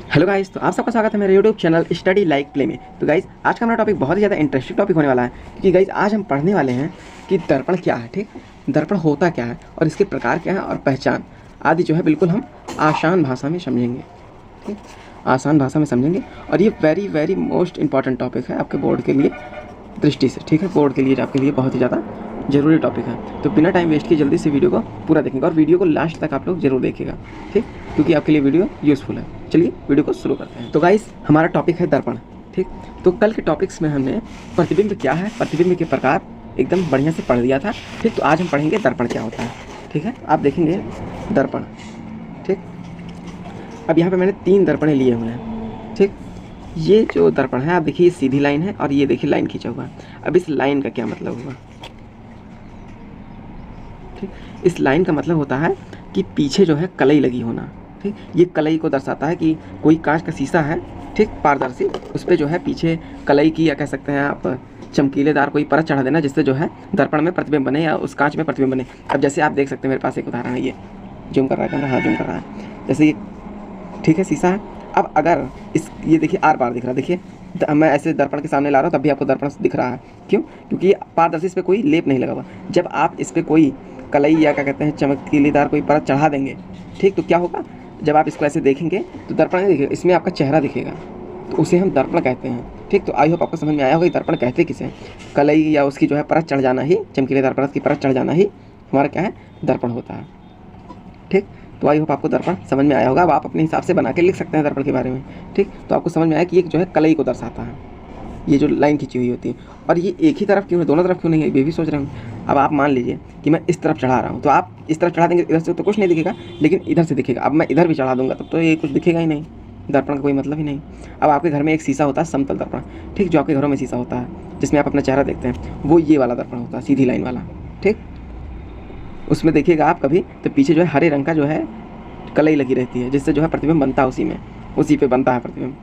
Hello guys, तो आप सबका स्वागत है मेरे YouTube channel study like play में। तो गाइस, आज का हमारा टॉपिक बहुत ही ज़्यादा इंटरेस्टिंग टॉपिक होने वाला है, क्योंकि गाइस आज हम पढ़ने वाले हैं कि दर्पण क्या है। ठीक, दर्पण होता क्या है और इसके प्रकार क्या है और पहचान आदि जो है बिल्कुल हम आसान भाषा में समझेंगे। ठीक, आसान भाषा में समझेंगे और ये very very most important topic है आपके बोर्ड के लिए दृष्टि से। ठीक है, बोर्ड के लिए आपके लिए बहुत ही ज़्यादा जरूरी टॉपिक है। तो बिना टाइम वेस्ट किए जल्दी से वीडियो को पूरा देखेंगे और वीडियो को लास्ट तक आप लोग जरूर देखिएगा, ठीक, क्योंकि आपके लिए वीडियो यूज़फुल है। चलिए वीडियो को शुरू करते हैं। तो गाइस, हमारा टॉपिक है दर्पण। ठीक, तो कल के टॉपिक्स में हमने प्रतिबिंब क्या है, प्रतिबिंब के प्रकार एकदम बढ़िया से पढ़ दिया था। ठीक, तो आज हम पढ़ेंगे दर्पण क्या होता है। ठीक है, आप देखेंगे दर्पण। ठीक, अब यहाँ पे मैंने 3 दर्पणें लिए हुए हैं। ठीक, ये जो दर्पण है आप देखिए, ये सीधी लाइन है और ये देखिए लाइन खींचा हुआ है। अब इस लाइन का क्या मतलब हुआ? ठीक, इस लाइन का मतलब होता है कि पीछे जो है कलई लगी होना। ठीक, ये कलई को दर्शाता है कि कोई कांच का शीशा है, ठीक, पारदर्शी, उस पर जो है पीछे कलई की, या कह सकते हैं आप चमकीलेदार कोई परत चढ़ा देना, जिससे जो है दर्पण में प्रतिबिंब बने या उस कांच में प्रतिबिंब बने। अब जैसे आप देख सकते हैं, मेरे पास एक उदाहरण है, ये जूम कर रहा है कैमरा, हाँ जूम कर रहा है, जैसे ये ठीक है शीशा है। अब अगर ये देखिए आर पार दिख रहा है, देखिए मैं ऐसे दर्पण के सामने ला रहा हूँ तब भी आपको दर्पण दिख रहा है। क्यों? क्योंकि ये पारदर्शी, इस पर कोई लेप नहीं लगा हुआ। जब आप इस पर कोई कलई या क्या कहते हैं चमकीलेदार कोई परत चढ़ा देंगे, ठीक, तो क्या होगा, जब आप इसको ऐसे देखेंगे तो दर्पण नहीं दिखेगा, इसमें आपका चेहरा दिखेगा, तो उसे हम दर्पण कहते हैं। ठीक, तो आई होप आपको समझ में आया होगा दर्पण कहते किसे हैं। कलई या उसकी जो है परत चढ़ जाना ही, चमकीलेदार परत की परत चढ़ जाना ही हमारा क्या है, दर्पण होता है। ठीक, तो आई होप आपको दर्पण समझ में आया होगा। अब आप अपने हिसाब से बना के लिख सकते हैं दर्पण के बारे में। ठीक, तो आपको समझ में आया कि एक जो है कलई को दर्शाता है, ये जो लाइन खींची हुई होती है। और ये एक ही तरफ क्यों है, दोनों तरफ क्यों नहीं है, ये भी सोच रहा हूँ। अब आप मान लीजिए कि मैं इस तरफ चढ़ा रहा हूँ, तो आप इस तरफ चढ़ा देंगे, इधर से तो कुछ नहीं दिखेगा, लेकिन इधर से दिखेगा। अब मैं इधर भी चढ़ा दूंगा तब तो ये कुछ दिखेगा ही नहीं, दर्पण का कोई मतलब ही नहीं। अब आपके घर में एक शीशा होता है समतल दर्पण, ठीक, जो आपके घरों में शीशा होता है जिसमें आप अपना चेहरा देखते हैं, वो ये वाला दर्पण होता है, सीधी लाइन वाला। ठीक, उसमें देखिएगा आप कभी तो पीछे जो है हरे रंग का जो है कलई लगी रहती है, जिससे जो है प्रतिबिंब बनता है, उसी पे बनता है प्रतिबिंब।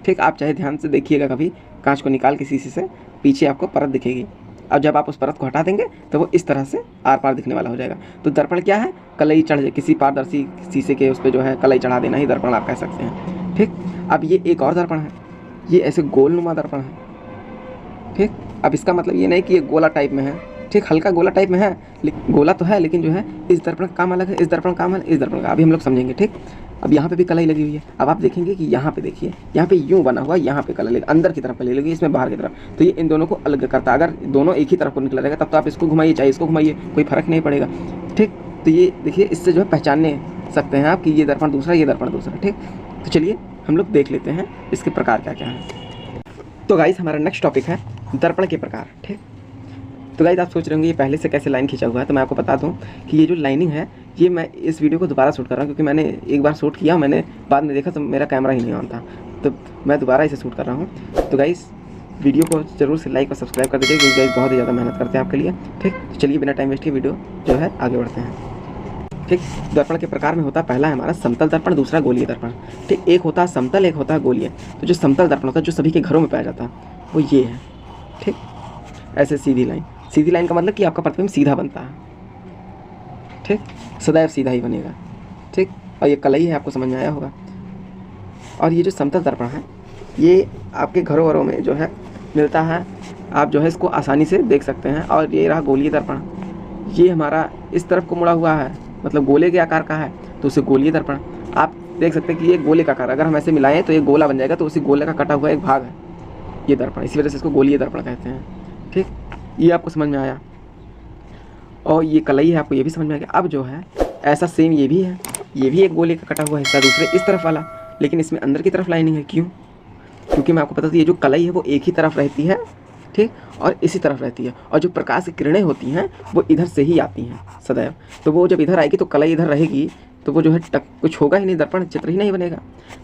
ठीक, आप चाहे ध्यान से देखिएगा, कभी कांच को निकाल के शीशे से पीछे आपको परत दिखेगी। अब जब आप उस परत को हटा देंगे तो वो इस तरह से आर पार दिखने वाला हो जाएगा। तो दर्पण क्या है, कलई चढ़, किसी पारदर्शी शीशे के उस पर जो है कलई चढ़ा देना ही दर्पण आप कह सकते हैं। ठीक, अब ये एक और दर्पण है, ये ऐसे गोलनुमा दर्पण है। ठीक, अब इसका मतलब ये नहीं कि ये गोला टाइप में है, ठीक, हल्का गोला टाइप में है, गोला तो है, लेकिन जो है इस दर्पण का काम अलग है, इस दर्पण का काम अलग, इस दर्पण का अभी हम लोग समझेंगे। ठीक, अब यहाँ पे भी कलई लगी हुई है। अब आप देखेंगे कि यहाँ पे देखिए, यहाँ पे यूं बना हुआ, यहाँ पे कलई लगी, अंदर की तरफ कलई लगी, इसमें बाहर की तरफ, तो ये इन दोनों को अलग करता है। अगर दोनों एक ही तरफ को निकला रहेगा तब तो आप इसको घुमाइए चाहे इसको घुमाइए, कोई फर्क नहीं पड़ेगा। ठीक, तो ये देखिए, इससे जो है पहचानने सकते हैं आप कि ये दर्पण दूसरा, ये दर्पण दूसरा। ठीक, तो चलिए हम लोग देख लेते हैं इसके प्रकार क्या क्या है। तो गाइस, हमारा नेक्स्ट टॉपिक है दर्पण के प्रकार। ठीक, तो गाइस आप सोच रहे होंगे ये पहले से कैसे लाइन खींचा हुआ है, तो मैं आपको बता दूं कि ये जो लाइनिंग है, ये मैं इस वीडियो को दोबारा शूट कर रहा हूँ, क्योंकि मैंने एक बार शूट किया, मैंने बाद में देखा तो मेरा कैमरा ही नहीं ऑन था, तो मैं दोबारा इसे शूट कर रहा हूँ। तो गाइस वीडियो को जरूर से लाइक और सब्सक्राइब कर दीजिए, क्योंकि गाइस बहुत ही ज़्यादा मेहनत करते हैं आपके लिए। ठीक, तो चलिए बिना टाइम वेस्ट किए वीडियो जो है आगे बढ़ते हैं। ठीक, दर्पण के प्रकार में होता है, पहला है हमारा समतल दर्पण, दूसरा गोलीय दर्पण। ठीक, एक होता है समतल, एक होता है गोलीय। तो जो समतल दर्पण होता है, जो सभी के घरों में पाया जाता है, वो ये है। ठीक, ऐसे सीधी लाइन, सीधी लाइन का मतलब कि आपका प्रतिबिंब सीधा बनता है। ठीक, सदैव सीधा ही बनेगा। ठीक, और ये कलई है, आपको समझ में आया होगा। और ये जो समतल दर्पण है, ये आपके घरों वरों में जो है मिलता है, आप जो है इसको आसानी से देख सकते हैं। और ये रहा गोलीय दर्पण, ये हमारा इस तरफ को मुड़ा हुआ है, मतलब गोले के आकार का है, तो उसे गोलीय दर्पण। आप देख सकते हैं कि ये गोले का आकार, अगर हम ऐसे मिलाएं तो ये गोला बन जाएगा, तो उसी गोले का कटा हुआ एक भाग है ये दर्पण, इसी वजह से इसको गोलीय दर्पण कहते हैं। ठीक, ये आपको समझ में आया। और ये कलई है, आपको ये भी समझ में आ गया। अब जो है ऐसा सेम ये भी है, ये भी एक गोले का कटा हुआ हिस्सा, दूसरे इस तरफ वाला, लेकिन इसमें अंदर की तरफ लाइनिंग है। क्यों? क्योंकि मैं आपको पता था ये जो कलई है वो एक ही तरफ रहती है, ठीक, और इसी तरफ रहती है, और जो प्रकाश की किरणें होती हैं वो इधर से ही आती हैं सदैव। तो वो जब इधर आएगी तो कलई इधर रहेगी, तो वो जो है कुछ होगा ही नहीं, दर्पण चित्र ही नहीं बनेगा।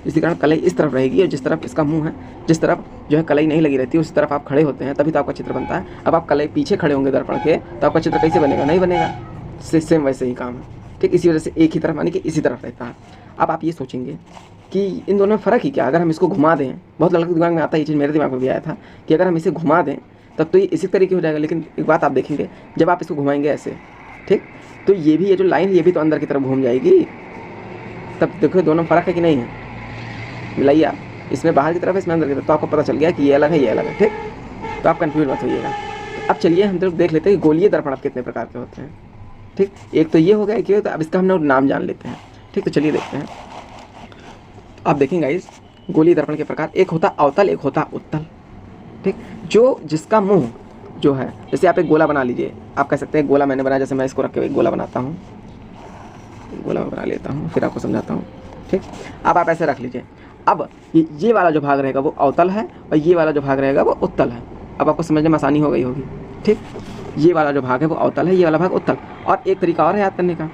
इसी कारण कलई इस तरफ रहेगी, और जिस तरफ इसका मुंह है, जिस तरफ जो है कलई नहीं लगी रहती, उस तरफ आप खड़े होते हैं, तभी तो आपका चित्र बनता है। अब आप कलई पीछे खड़े होंगे दर्पण के, तो आपका चित्र कैसे बनेगा? नहीं बनेगा। सेम वैसे ही काम है। ठीक, इसी वजह से एक ही तरफ यानी कि इसी तरफ रहता है। अब आप ये सोचेंगे कि इन दोनों में फ़र्क ही क्या? अगर हम इसको घुमा दें, बहुत लड़के के दिमाग में आता है ये चीज़, मेरे दिमाग में भी आया था कि अगर हम इसे घुमा दें तब तो ये इसी तरीके हो जाएगा। लेकिन एक बात आप देखेंगे, जब आप इसको घुमाएंगे ऐसे, ठीक, तो ये भी, ये जो लाइन, ये भी तो अंदर की तरफ घूम जाएगी। तब देखो दोनों फ़र्क है कि नहीं है? मिलाइए आप, इसमें बाहर की तरफ है, इसमें अंदर की तरफ, तो आपको पता चल गया कि ये अलग है, ये अलग है, ठीक। तो आप कन्फ्यूज मत होइएगा। तो अब चलिए हम लोग देख लेते हैं कि गोलीय दर्पण अब कितने प्रकार के होते हैं, ठीक। एक तो ये हो गया कि, तो अब इसका हम लोग नाम जान लेते हैं, ठीक। तो चलिए देखते हैं। आप देखेंगे गाइस, गोलीय दर्पण के प्रकार, एक होता अवतल, एक होता उत्तल, ठीक। जो जिसका मुंह जो है, जैसे आप एक गोला बना लीजिए, आप कह सकते हैं गोला मैंने बनाया, जैसे मैं इसको रख के एक गोला बनाता हूँ, गोला बना लेता हूँ, फिर आपको समझाता हूँ, ठीक। अब आप ऐसे रख लीजिए। अब ये वाला जो भाग रहेगा वो अवतल है और ये वाला जो भाग रहेगा वो उत्तल है। अब आपको समझने में आसानी हो गई होगी, ठीक। ये वाला जो भाग है वो अवतल है, ये वाला भाग उत्तल। और एक तरीका और है याद करने का,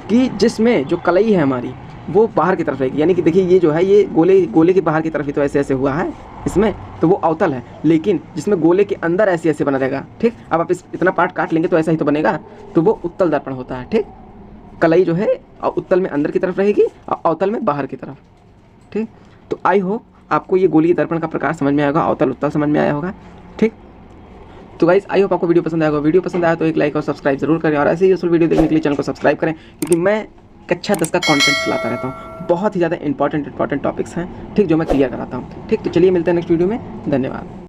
कि जिसमें जो कलई है हमारी वो बाहर की तरफ रहेगी, यानी कि देखिए ये जो है ये गोले के बाहर की तरफ ही तो ऐसे ऐसे हुआ है इसमें, तो वो अवतल है। लेकिन जिसमें गोले के अंदर ऐसे ऐसे बना रहेगा, ठीक। अब आप इतना पार्ट काट लेंगे तो ऐसा ही तो बनेगा, तो वो उत्तल दर्पण होता है, ठीक। कलई जो है उत्तल में अंदर की तरफ रहेगी और अवतल में बाहर की तरफ, ठीक। तो आई होप आपको ये गोलीय दर्पण का प्रकार समझ में आएगा, अवतल उत्तल समझ में आया होगा, ठीक। तो गाइस आई होप आपको वीडियो पसंद आएगा। वीडियो पसंद आया तो एक लाइक और सब्सक्राइब जरूर करें, और ऐसे ही यूजफुल वीडियो देखने के लिए चैनल को सब्सक्राइब करें, क्योंकि मैं कक्षा 10 का कंटेंट लाता रहता हूँ, बहुत ही ज़्यादा इंपॉर्टेंट टॉपिक्स हैं, ठीक, जो मैं क्लियर कराता हूँ, ठीक। तो चलिए मिलते हैं नेक्स्ट वीडियो में, धन्यवाद।